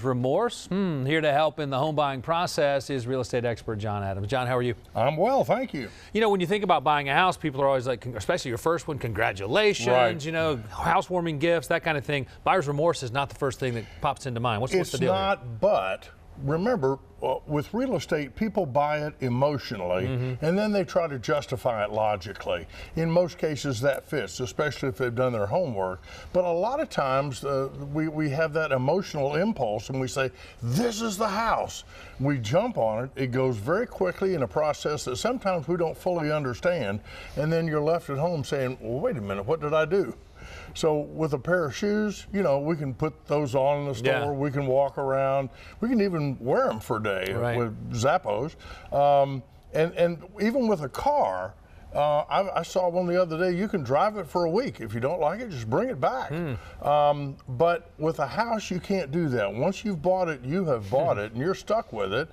Remorse? Here to help in the home buying process is real estate expert John Adams. John, how are you? I'm well, thank you. You know, when you think about buying a house, people are always like, especially your first one, congratulations, right. You know, housewarming gifts, that kind of thing. Buyer's remorse is not the first thing that pops into mind. What's the deal? It's not, but remember, with real estate, people buy it emotionally, and then they try to justify it logically. In most cases, that fits, especially if they've done their homework. But a lot of times, we have that emotional impulse, and we say, this is the house. We jump on it. It goes very quickly in a process that sometimes we don't fully understand, and then you're left at home saying, well, wait a minute, what did I do? So with a pair of shoes, you know, we can put those on in the store. Yeah. We can walk around. We can even wear them for a day with Zappos. And even with a car, I saw one the other day. You can drive it for a week. If you don't like it, just bring it back. But with a house, you can't do that. Once you've bought it, you have bought it, and you're stuck with it.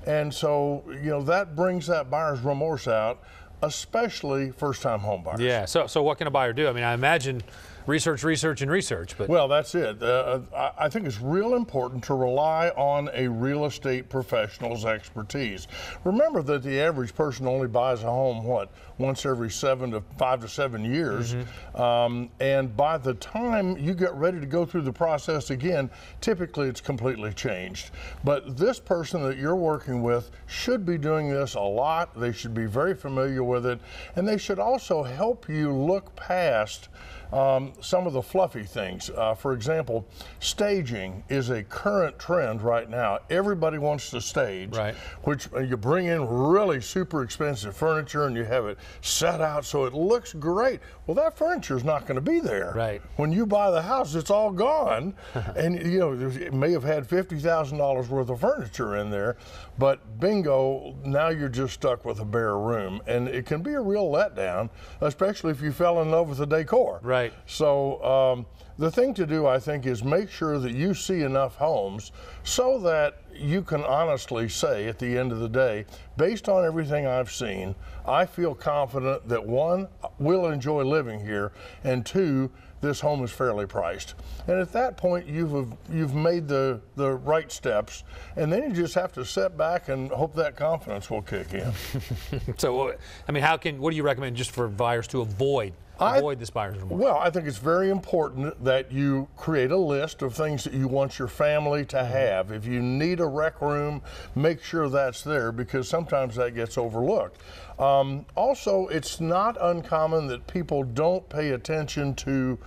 And so, you know, that brings that buyer's remorse out, especially first-time home buyers. Yeah, so what can a buyer do? I mean, I imagine research, but... Well, that's it. I think it's real important to rely on a real estate professional's expertise. Remember that the average person only buys a home, once every 5 to 7 years. And by the time you get ready to go through the process again, typically it's completely changed. But this person that you're working with should be doing this a lot. They should be very familiar with it, and they should also help you look past some of the fluffy things. For example, staging is a current trend right now. Everybody wants to stage, which you bring in really super expensive furniture and you have it set out so it looks great. Well, that furniture is not going to be there. When you buy the house, it's all gone. And you know, it may have had $50,000 worth of furniture in there, but bingo, now you're just stuck with a bare room. And it can be a real letdown, especially if you fell in love with the decor. So the thing to do, I think, is make sure that you see enough homes so that you can honestly say at the end of the day, based on everything I've seen, I feel confident that one, we'll enjoy living here, and two, this home is fairly priced. And at that point, you've made the right steps, and then you just have to sit back and hope that confidence will kick in. So, I mean, what do you recommend just for buyers to avoid this buyer's remorse? Well, I think it's very important that you create a list of things that you want your family to have. If you need a rec room, make sure that's there, because sometimes that gets overlooked. Also, it's not uncommon that people don't pay attention to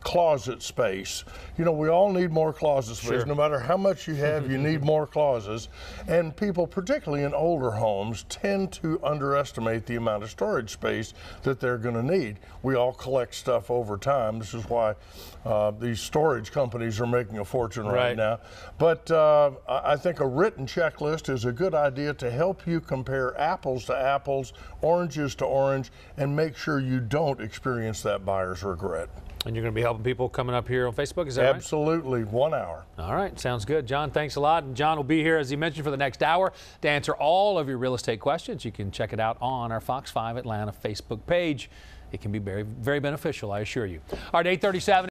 closet space. You know, we all need more closet space. No matter how much you have, you need more closets. And people, particularly in older homes, tend to underestimate the amount of storage space that they're going to need. We all collect stuff over time. This is why these storage companies are making a fortune right now. But I think a written checklist is a good idea to help you compare apples to apples, oranges to orange, and make sure you don't experience that buyer's regret. And you're going to be helping people coming up here on Facebook, is that right? Absolutely, 1 hour. All right, sounds good. John, thanks a lot. And John will be here, as he mentioned, for the next hour to answer all of your real estate questions. You can check it out on our Fox 5 Atlanta Facebook page. It can be very, very beneficial, I assure you. All right, 8:37.